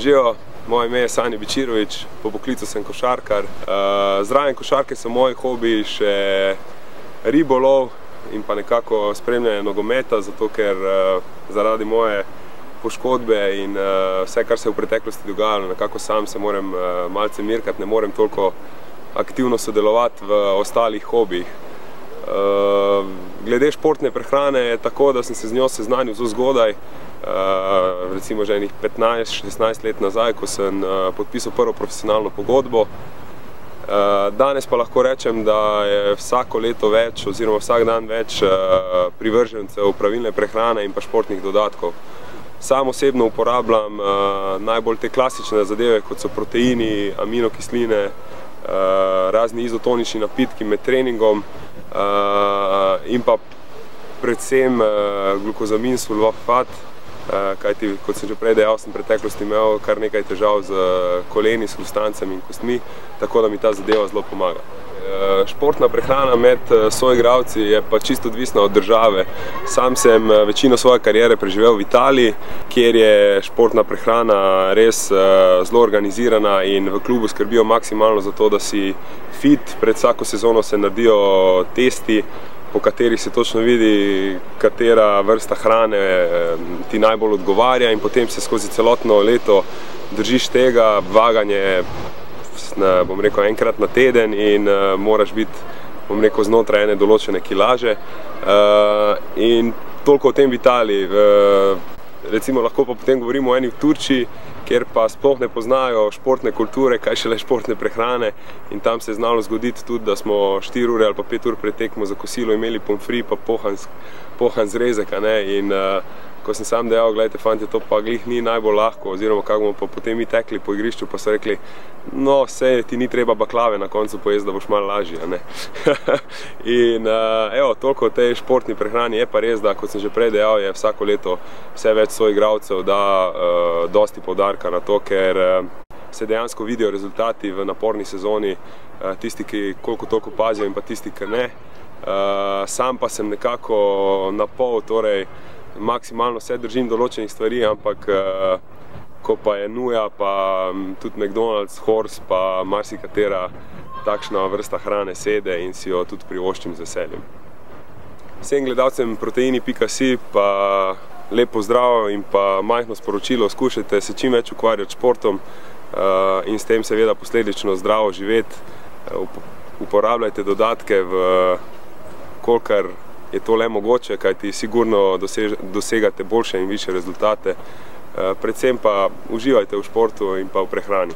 Živijo, moje ime je Sani Bečirović, po poklicu sem košarkar. Zraven košarke so moji hobiji še ribolov in pa nekako spremljanje nogometa, zato ker zaradi moje poškodbe in vse, kar se je v preteklosti dogajalo, nekako sam se moram malce mirkati, ne morem toliko aktivno sodelovati v ostalih hobijih. Glede športne prehrane je tako, da sem se z njo seznanil zelo zgodaj, recimo že enih 15-16 let nazaj, ko sem podpisal prvo profesionalno pogodbo. Danes pa lahko rečem, da je vsako leto več oziroma vsak dan več privržencev pravilne prehrane in pa športnih dodatkov. Sam osebno uporabljam najbolj te klasične zadeve, kot so proteini, aminokisline, razni izotonični napitki med treningom in pa predvsem glukozamin, sulfat, kajti, kot sem že prej dejal, sem v preteklosti imel kar nekaj težav z koleni, s hrustancem in kostmi, tako da mi ta zadeva zelo pomaga. Športna prehrana med soigralci je pa čisto odvisna od države. Sam sem večino svoje kariere preživel v Italiji, kjer je športna prehrana res zelo organizirana in v klubu skrbijo maksimalno za to, da si fit. Pred vsako sezono se naredijo testi, po katerih se točno vidi, katera vrsta hrane ti najbolj odgovarja, in potem se skozi celotno leto držiš tega. Vaganje, bom rekel, enkrat na teden in moraš biti, bom rekel, znotraj ene določene kilaže. In toliko o tem v Italiji. Recimo lahko pa potem govorimo o eni v Turčiji, kjer pa sploh ne poznajo športne kulture, kaj šele športne prehrane, in tam se je znalo zgoditi tudi, da smo 4 ure ali pa 5 ur pred tekmo za kosilo imeli pomfri pa pohan zrezek, in ko sem sam dejal, gledajte fanti, to pa glih ni najbolj lahko, oziroma kako bomo pa potem mi tekli po igrišču, pa so rekli, no, sej ti ni treba baklave na koncu pojesti, da boš malo lažji, In evo, toliko o tej športni prehrani. Je pa res, da, kot sem že prej dejal, je vsako leto vse več soigralcev da dosti poudarka na to, ker se dejansko vidijo rezultati v naporni sezoni, tisti, ki koliko toliko pazijo, in pa tisti, ki ne. Sam pa sem nekako na pol, torej maksimalno se držim določenih stvari, ampak ko pa je nuja, pa tudi McDonald's, Horse, pa marsikatera takšna vrsta hrane sede in si jo tudi privoščim z veseljem. Vsem gledalcem proteini.si pa lep pozdrav in pa majhno sporočilo: skušajte se čim več ukvarjati s športom in s tem seveda posledično zdravo živeti. Uporabljajte dodatke, kolikor je to le mogoče, kajti sigurno dosegate boljše in višje rezultate. Predvsem pa uživajte v športu in pa v prehrani.